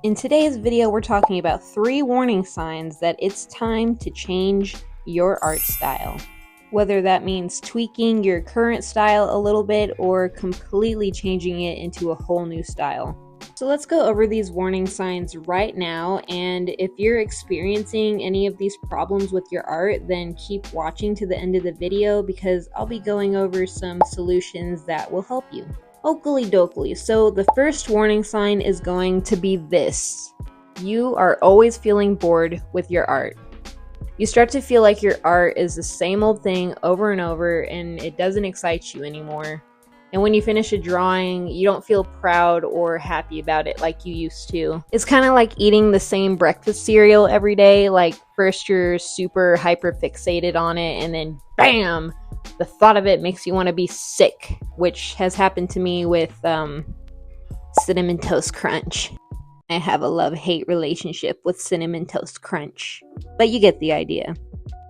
In today's video, we're talking about 3 warning signs that it's time to change your art style. Whether that means tweaking your current style a little bit or completely changing it into a whole new style. So let's go over these warning signs right now, and if you're experiencing any of these problems with your art, then keep watching to the end of the video because I'll be going over some solutions that will help you. Oakley dokley. So the first warning sign is going to be this. You are always feeling bored with your art. You start to feel like your art is the same old thing over and over and it doesn't excite you anymore. And when you finish a drawing, you don't feel proud or happy about it like you used to. It's kind of like eating the same breakfast cereal every day. Like first you're super hyper fixated on it and then bam! The thought of it makes you want to be sick, which has happened to me with Cinnamon Toast Crunch. I have a love-hate relationship with Cinnamon Toast Crunch, but you get the idea.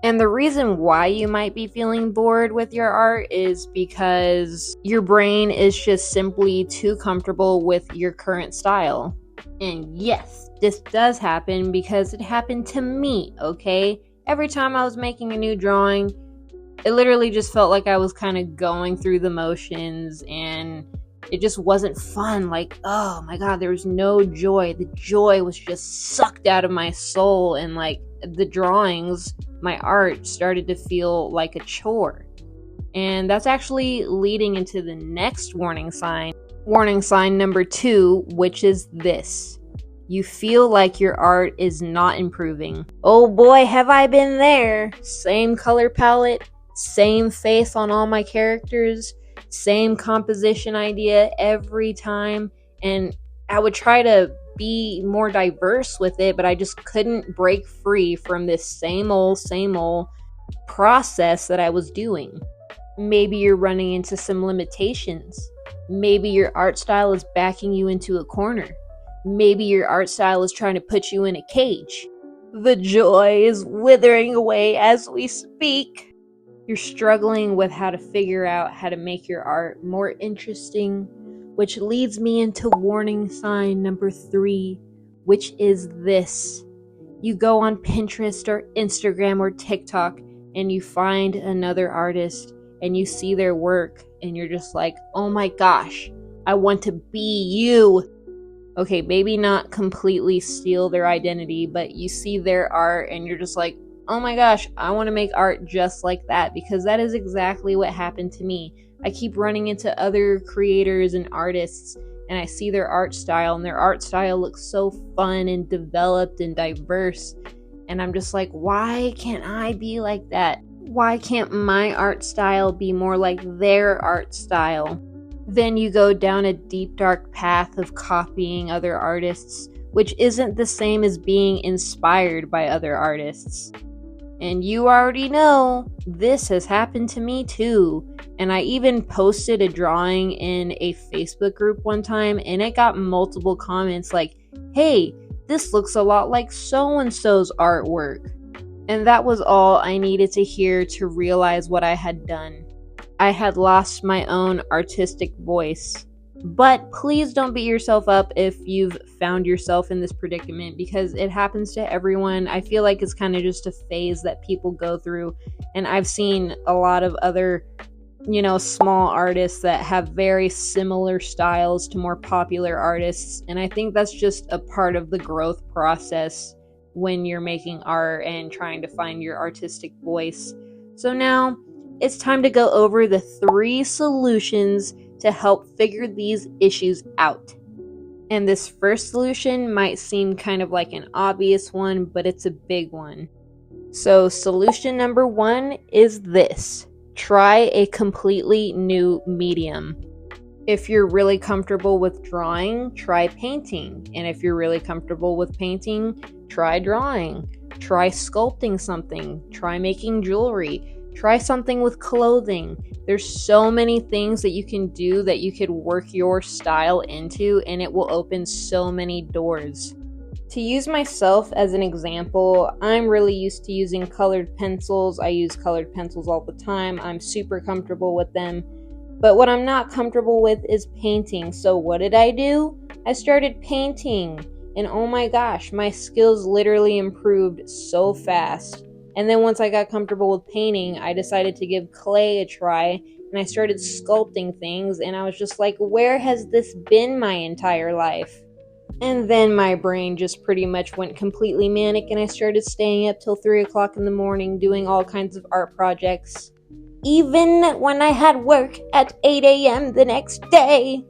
And the reason why you might be feeling bored with your art is because your brain is just simply too comfortable with your current style. And yes, this does happen because it happened to me, okay? Every time I was making a new drawing, it literally just felt like I was kind of going through the motions and it just wasn't fun. Like, oh my god, there was no joy. The joy was just sucked out of my soul, and like the drawings, my art started to feel like a chore. And that's actually leading into the next warning sign. Warning sign number 2, which is this. You feel like your art is not improving. Oh boy, have I been there. Same color palette, same face on all my characters, same composition idea every time, and I would try to be more diverse with it, but I just couldn't break free from this same old process that I was doing. Maybe you're running into some limitations. Maybe your art style is backing you into a corner. Maybe your art style is trying to put you in a cage. The joy is withering away as we speak. You're struggling with how to figure out how to make your art more interesting, which leads me into warning sign number 3, which is this. You go on Pinterest or Instagram or TikTok and you find another artist and you see their work and you're just like, oh my gosh, I want to be you. Okay, maybe not completely steal their identity, but you see their art and you're just like, oh my gosh, I want to make art just like that, because that is exactly what happened to me. I keep running into other creators and artists and I see their art style and their art style looks so fun and developed and diverse. And I'm just like, why can't I be like that? Why can't my art style be more like their art style? Then you go down a deep dark path of copying other artists, which isn't the same as being inspired by other artists. And you already know, this has happened to me too. And I even posted a drawing in a Facebook group one time and it got multiple comments like, hey, this looks a lot like so-and-so's artwork. And that was all I needed to hear to realize what I had done. I had lost my own artistic voice. But please don't beat yourself up if you've found yourself in this predicament, because it happens to everyone. I feel like it's kind of just a phase that people go through. And I've seen a lot of other, small artists that have very similar styles to more popular artists. And I think that's just a part of the growth process when you're making art and trying to find your artistic voice. So now it's time to go over the 3 solutions to help figure these issues out. And this first solution might seem kind of like an obvious one, but it's a big one. So solution number 1 is this. Try a completely new medium. If you're really comfortable with drawing, try painting. And if you're really comfortable with painting, try drawing. Try sculpting something. Try making jewelry. Try something with clothing. There's so many things that you can do that you could work your style into, and it will open so many doors. To use myself as an example, I'm really used to using colored pencils. I use colored pencils all the time. I'm super comfortable with them. But what I'm not comfortable with is painting. So what did I do? I started painting. And oh my gosh, my skills literally improved so fast. And then once I got comfortable with painting, I decided to give clay a try, and I started sculpting things, and I was just like, where has this been my entire life? And then my brain just pretty much went completely manic, and I started staying up till 3 o'clock in the morning doing all kinds of art projects. Even when I had work at 8 a.m. the next day.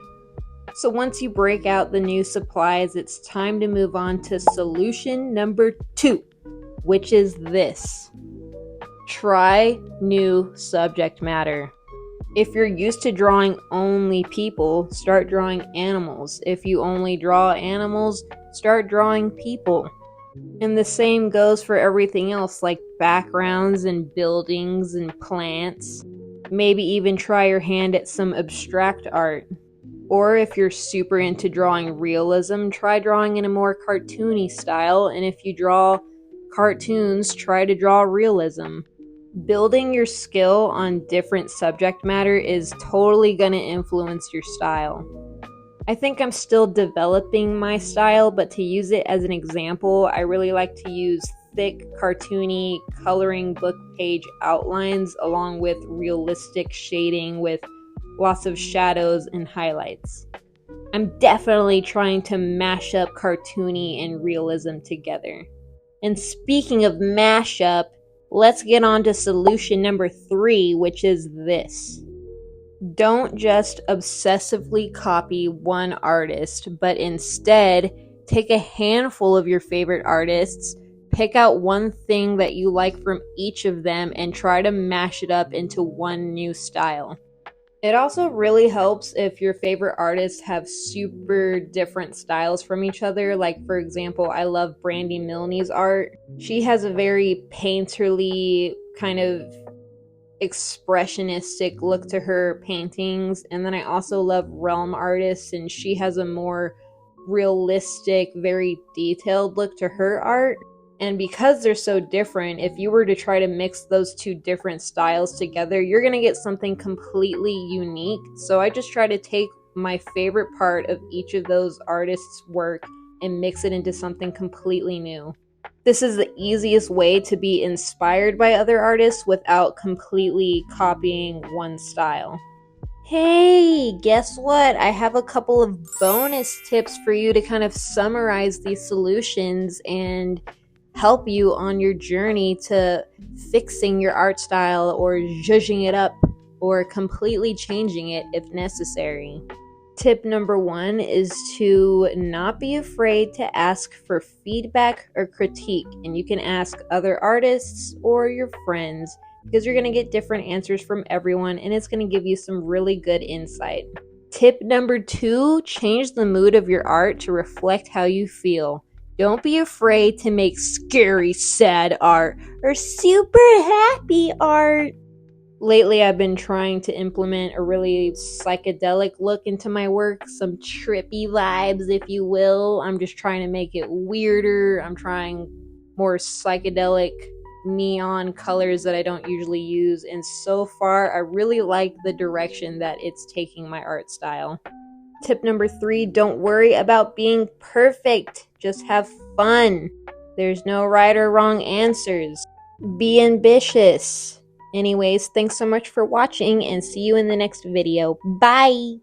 So once you break out the new supplies, it's time to move on to solution number 2, which is this. Try new subject matter. If you're used to drawing only people, start drawing animals. If you only draw animals, start drawing people. And the same goes for everything else, like backgrounds and buildings and plants. Maybe even try your hand at some abstract art. Or if you're super into drawing realism, try drawing in a more cartoony style. And if you draw cartoons, try to draw realism. Building your skill on different subject matter is totally going to influence your style. I think I'm still developing my style, but to use it as an example, I really like to use thick, cartoony, coloring book page outlines along with realistic shading with lots of shadows and highlights. I'm definitely trying to mash up cartoony and realism together. And speaking of mashup, let's get on to solution number 3, which is this. Don't just obsessively copy one artist, but instead take a handful of your favorite artists, pick out one thing that you like from each of them, and try to mash it up into one new style. It also really helps if your favorite artists have super different styles from each other. Like, for example, I love Brandy Milne's art. She has a very painterly, kind of expressionistic look to her paintings. And then I also love Realm Artists, and she has a more realistic, very detailed look to her art. And because they're so different, if you were to try to mix those two different styles together, you're going to get something completely unique. So I just try to take my favorite part of each of those artists' work and mix it into something completely new. This is the easiest way to be inspired by other artists without completely copying one style. Hey, guess what? I have a couple of bonus tips for you to kind of summarize these solutions and help you on your journey to fixing your art style or zhuzhing it up or completely changing it if necessary. Tip number 1 is to not be afraid to ask for feedback or critique, and you can ask other artists or your friends because you're going to get different answers from everyone, and it's going to give you some really good insight. Tip number 2, change the mood of your art to reflect how you feel. Don't be afraid to make scary, sad art or super happy art. Lately, I've been trying to implement a really psychedelic look into my work, some trippy vibes, if you will. I'm just trying to make it weirder. I'm trying more psychedelic neon colors that I don't usually use, and so far, I really like the direction that it's taking my art style. Tip number 3, don't worry about being perfect. Just have fun. There's no right or wrong answers. Be ambitious. Anyways, thanks so much for watching, and see you in the next video. Bye!